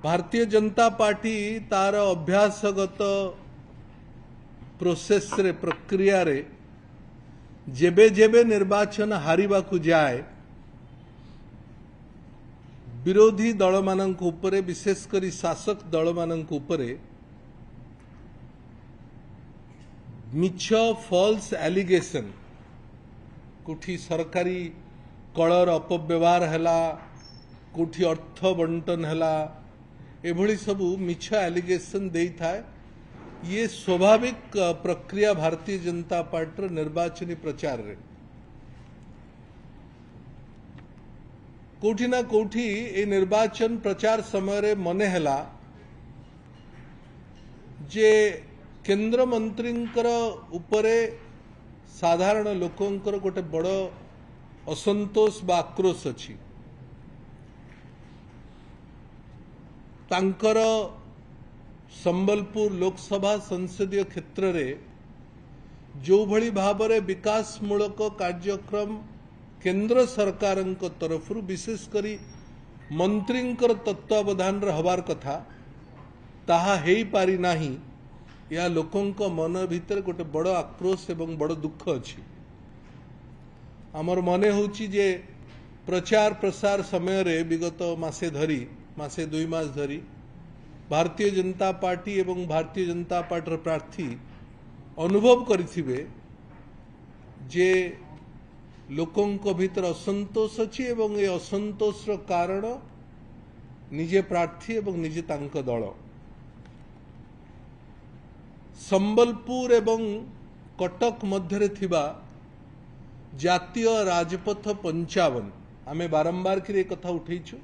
Bharatiya Janata party तार अभ्यासगत process रे प्रक्रिया रे जेबे जेबे निर्वाचन हारिबा को जाए विरोधी दल मानक उपरे विशेषकर शासक दल मानक उपरे मिछ फॉल्स एलिगेशन कोठी सरकारी कलर अपव्यवहार हैला कोठी अर्थ बंटन हैला एभली सबू मिछ एलिगेशन दे थाए। ये स्वाभाविक प्रक्रिया भारतीय जनता पार्टी निर्वाचनी प्रचार रे कोठी ना कोठी ए निर्वाचन प्रचार समय रे मने हैला जे केंद्र मंत्रींकर उपरे साधारण लोकंकर गोटे बड़ असंतोष बा आक्रोश अछि। तांकर संबलपुर लोकसभा संसदीय क्षेत्र रे जो भली भाबरे विकास मूलक कार्यक्रम केंद्र सरकार तरफ विशेष करी मंत्रींकर तत्वावधान रे हबार कथा ताहा हेई पारी नाही। या लोकंक मन भीतर गोटे बड़ आक्रोश एवं बड़ दुख अछि। आमर मने होची जे प्रचार प्रसार समय रे विगत मासे धरी मासे 2 मास धरी भारतीय जनता पार्टी एवं भारतीय जनता पार्टी प्रार्थी अनुभव करिथिबे जे लोकंक भीतर असंतोष अछि एवं ए असंतोष रो कारण निजे प्रार्थी एवं निजे तांक दल। संबलपुर एवं कटक मध्य थिबा जातीय राजपथ 55 आमे बारंबार की कथा उठेइछु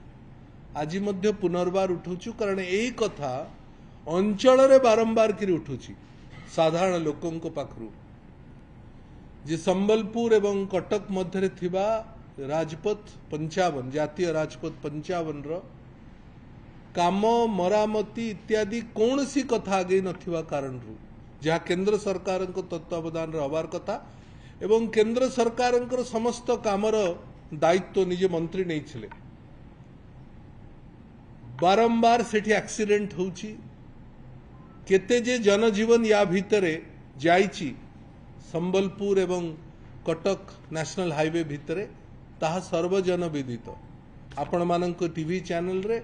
आज मध्य पुनर्बार उठुछु कारण एई कथा अंचल रे बारंबार की उठुछि साधारण लोकंक पाखरु जे संबलपुर एवं कटक मध्य थिबा राजपथ 55 जातीय राजपथ 55 रो काम मरामती इत्यादि कौन सी कथा आगे नथिबा कारण जहाँ केंद्र सरकार तत्वावधान हबार कथा एवं केंद्र सरकार समस्त कामर दायित्व निजे मंत्री नहीं छिले। बारंबार सेठी एक्सीडेंट होउची केते जे जनजीवन या भितरे जाइची संबलपुर एवं कटक नेशनल हाईवे भितरे ताहा सर्वजन विदित। आपण मानक टीवी चैनल रे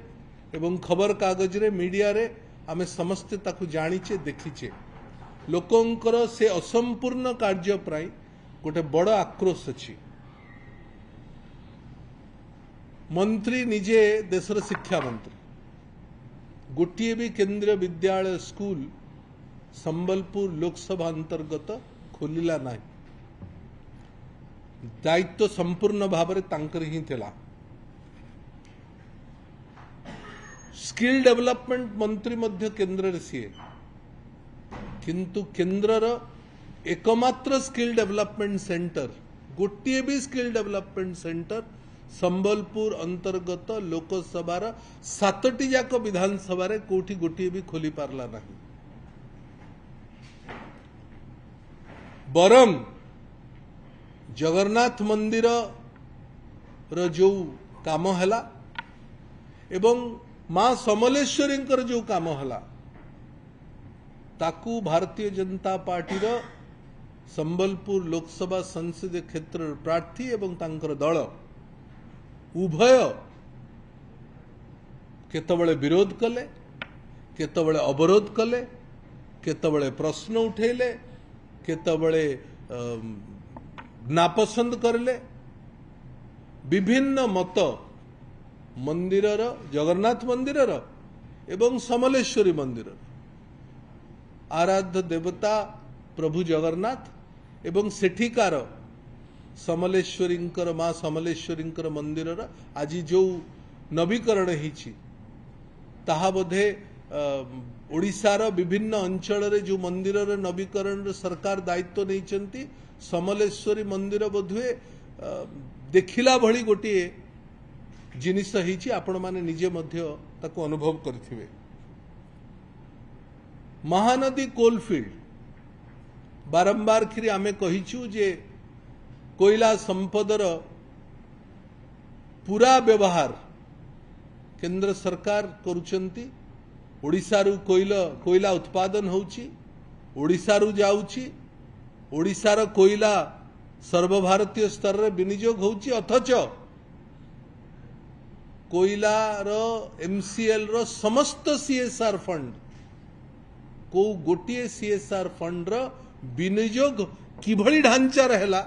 एवं खबर कागज रे मीडिया रे आमे समस्ते ताकू जानिचे देखिचे। लोकंकर से असंपूर्ण कार्य प्राय गोटे बड़ आक्रोश अछि। मंत्री निजे देशर शिक्षा मंत्री गोटे भी केंद्रीय विद्यालय स्कूल संबलपुर लोकसभा अंतर्गत खोलिला नाही। दायित्व संपूर्ण भाव तांकर ही थिला। स्किल डेवलपमेंट मंत्री मध्य केंद्र रे सीए किंतु केंद्रर एकमात्र स्किल डेवलपमेंट सेंटर गोटे भी स्किल डेवलपमेंट सेंटर संबलपुर अंतर्गत लोकसभार 7टी जाक विधानसभा रे कोठी गोटे भी खोली पारला नहीं। बरम जगन्नाथ मंदिर रो जो काम हला एवं मां समलेश्वरी जो काम हला ताकू भारतीय जनता पार्टी रो संबलपुर लोकसभा संसदीय क्षेत्र प्रार्थी एवं तांकर दल उभय केतबळे विरोध कले केतबळे अवरोध कले केतबळे प्रश्न उठेले केतबळे नापसंद करले। विभिन्न मत मंदिरर जगन्नाथ मंदिरर एवं समलेश्वरी मंदिरर आराध्य देवता प्रभु जगन्नाथ एवं सेठिकार समलेश्वरींकर मां समलेश्वरींकर मंदिरर आज जो नवीकरण हिची ताहा बोधे ओडिशार विभिन्न अंचल रे जो मंदिरर नवीकरण सरकार दायित्व नहीं समलेश्वरी मंदिर बोधुए देखिला भली गोटे जिनिस हिची आपण माने निजे मध्य ताको अनुभव करथिबे। महानदी कोलफिल्ड बारंबार खिरी आमे कहिछु जे कोयला संपदर पूरा व्यवहार केंद्र सरकार करुचंती ओडिशारू कोयला उत्पादन होउची ओडिशारू जाउची ओडिशार कोयला सर्वभारतीय स्तर रे विनियोग होउची अथच कोयलार एमसीएल रो समस्त सीएसआर फंड को गोटे सीएसआर फंड रो विनियोग किभली ढांचा रहला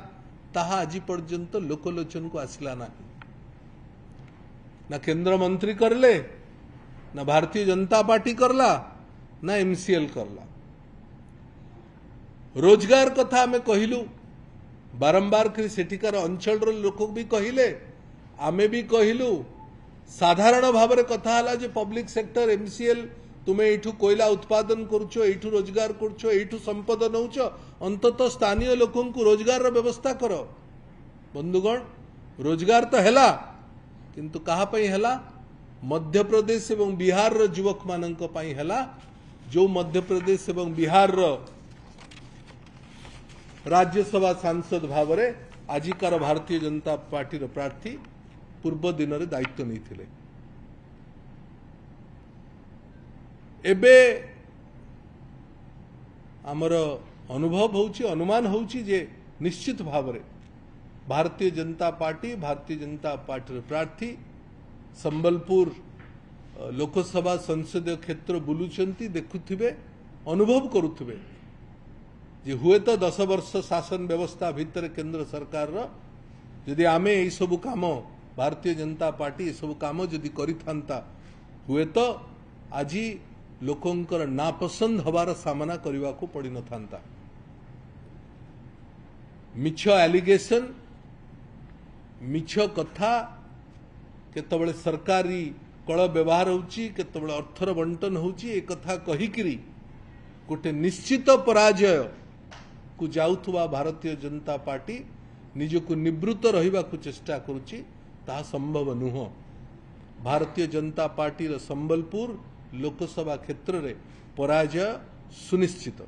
ताहा आज पर्यंत लोकलोचन को आसला ना ना केंद्र मंत्री करले ना भारतीय जनता पार्टी करला ना एमसीएल करला। रोजगार कथा आमे कहिलु बारंबार करी सेठिकार अंचल लोक भी कहिले आमे भी कहिलु साधारण भाव में कथा हला जे पब्लिक सेक्टर एमसीएल तुम्हें एठू कोयला उत्पादन करुचो एठू रोजगार करुचो एठू संपद नौच अंततः स्थानीय लोकों को रोजगार रो व्यवस्था करो। बंधुगण रोजगार तो हैला किंतु कहा पई हैला मध्य प्रदेश एवं बिहार रो युवक मानक पई हैला जो मध्य प्रदेश एवं बिहार रो राज्यसभा सांसद भाव में आजिकार भारतीय जनता पार्टी रो प्रार्थी पूर्व दिन रे दायित्व नहीं थिले। एबे आमर अनुभव होउची अनुमान होउची जे निश्चित भाव में भारतीय जनता पार्टी रो प्रार्थी संबलपुर लोकसभा संसदीय क्षेत्र बुलुचंती देखुथिबे अनुभव करुथिबे जे हुए तो 10 वर्ष शासन व्यवस्था भितर केंद्र सरकार रो यदि आमे ए सब काम भारतीय जनता पार्टी ए सब काम जदि करिथांता हुए तो आज लोकंकर नापसंद हबार सामना करने को पड़ी न था। मिछ एलिगेशन मिछ कथा केतबळे सरकारी कल व्यवहार होउची केतबळे अर्थर बंटन होउची ए कथा कहिकिरी गोटे निश्चित पराजय को जाउथुवा भारतीय जनता पार्टी निजको निवृत्त रहिबा को चेष्टा करुची ताहा संभव नुह। भारतीय जनता पार्टी रो संबलपुर लोकसभा क्षेत्र रे पराजय सुनिश्चित।